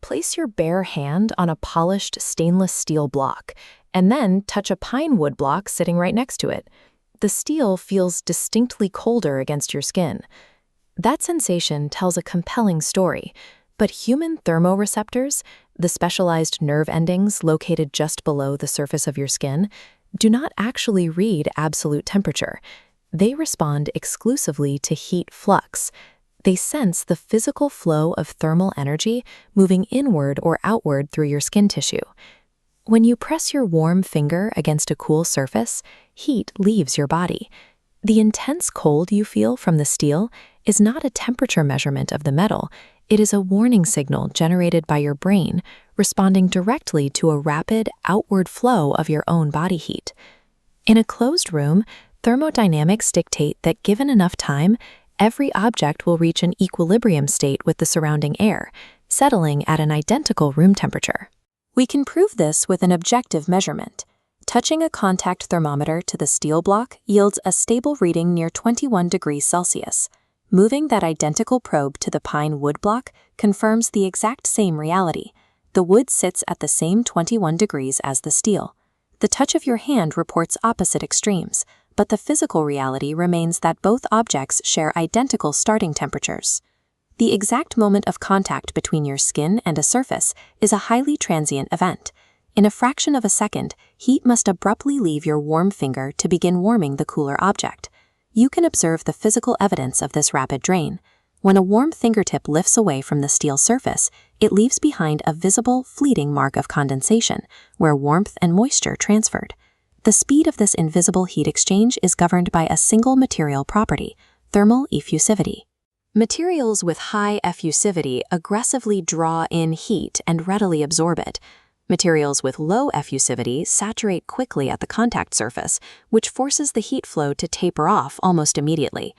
Place your bare hand on a polished stainless steel block, and then touch a pine wood block sitting right next to it. The steel feels distinctly colder against your skin. That sensation tells a compelling story, but human thermoreceptors, the specialized nerve endings located just below the surface of your skin, do not actually read absolute temperature. They respond exclusively to heat flux. They sense the physical flow of thermal energy moving inward or outward through your skin tissue. When you press your warm finger against a cool surface, heat leaves your body. The intense cold you feel from the steel is not a temperature measurement of the metal. It is a warning signal generated by your brain, responding directly to a rapid outward flow of your own body heat. In a closed room, thermodynamics dictate that given enough time, every object will reach an equilibrium state with the surrounding air, settling at an identical room temperature. We can prove this with an objective measurement. Touching a contact thermometer to the steel block yields a stable reading near 21 degrees Celsius. Moving that identical probe to the pine wood block confirms the exact same reality. The wood sits at the same 21 degrees as the steel. The touch of your hand reports opposite extremes, but the physical reality remains that both objects share identical starting temperatures. The exact moment of contact between your skin and a surface is a highly transient event. In a fraction of a second, heat must abruptly leave your warm finger to begin warming the cooler object. You can observe the physical evidence of this rapid drain. When a warm fingertip lifts away from the steel surface, it leaves behind a visible, fleeting mark of condensation, where warmth and moisture transferred. The speed of this invisible heat exchange is governed by a single material property, thermal effusivity. Materials with high effusivity aggressively draw in heat and readily absorb it. Materials with low effusivity saturate quickly at the contact surface, which forces the heat flow to taper off almost immediately.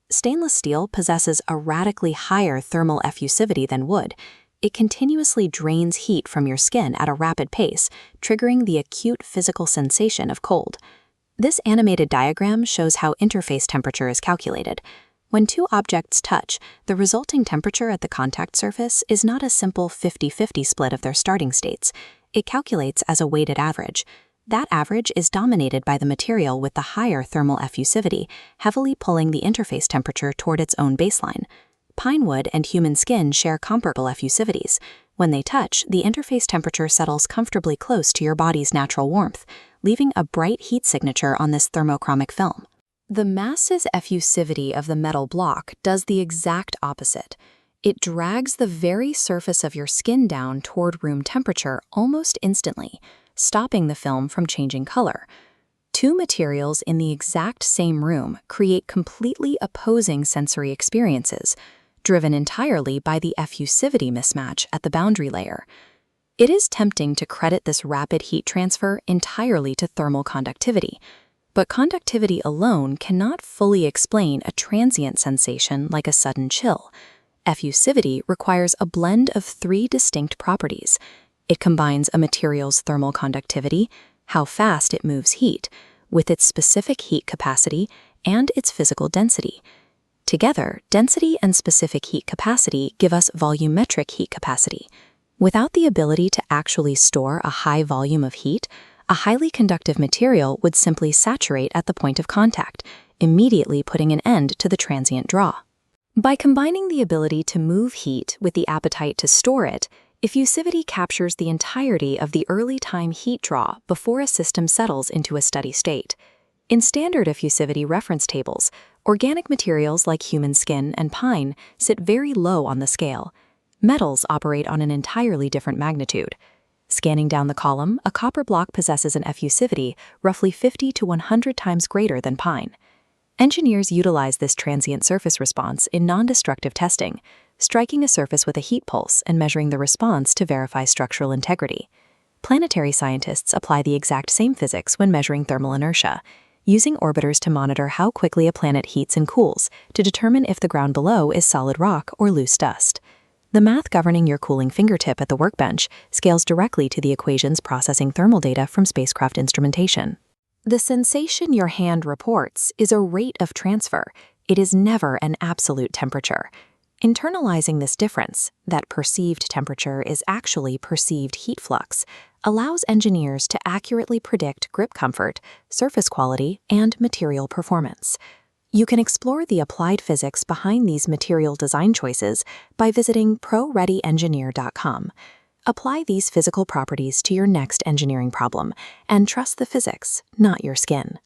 Stainless steel possesses a radically higher thermal effusivity than wood. It continuously drains heat from your skin at a rapid pace, triggering the acute physical sensation of cold. This animated diagram shows how interface temperature is calculated. When two objects touch, the resulting temperature at the contact surface is not a simple 50-50 split of their starting states. It calculates as a weighted average. That average is dominated by the material with the higher thermal effusivity, heavily pulling the interface temperature toward its own baseline. Pine wood and human skin share comparable effusivities. When they touch, the interface temperature settles comfortably close to your body's natural warmth, leaving a bright heat signature on this thermochromic film. The massive effusivity of the metal block does the exact opposite. It drags the very surface of your skin down toward room temperature almost instantly, stopping the film from changing color. Two materials in the exact same room create completely opposing sensory experiences, driven entirely by the effusivity mismatch at the boundary layer. It is tempting to credit this rapid heat transfer entirely to thermal conductivity, but conductivity alone cannot fully explain a transient sensation like a sudden chill. Effusivity requires a blend of three distinct properties. It combines a material's thermal conductivity, how fast it moves heat, with its specific heat capacity and its physical density. Together, density and specific heat capacity give us volumetric heat capacity. Without the ability to actually store a high volume of heat, a highly conductive material would simply saturate at the point of contact, immediately putting an end to the transient draw. By combining the ability to move heat with the appetite to store it, effusivity captures the entirety of the early time heat draw before a system settles into a steady state. In standard effusivity reference tables, organic materials like human skin and pine sit very low on the scale. Metals operate on an entirely different magnitude. Scanning down the column, a copper block possesses an effusivity roughly 50 to 100 times greater than pine. Engineers utilize this transient surface response in non-destructive testing, striking a surface with a heat pulse and measuring the response to verify structural integrity. Planetary scientists apply the exact same physics when measuring thermal inertia, using orbiters to monitor how quickly a planet heats and cools to determine if the ground below is solid rock or loose dust. The math governing your cooling fingertip at the workbench scales directly to the equations processing thermal data from spacecraft instrumentation. The sensation your hand reports is a rate of transfer. It is never an absolute temperature. Internalizing this difference, that perceived temperature is actually perceived heat flux, allows engineers to accurately predict grip comfort, surface quality, and material performance. You can explore the applied physics behind these material design choices by visiting ProReadyEngineer.com. Apply these physical properties to your next engineering problem and trust the physics, not your skin.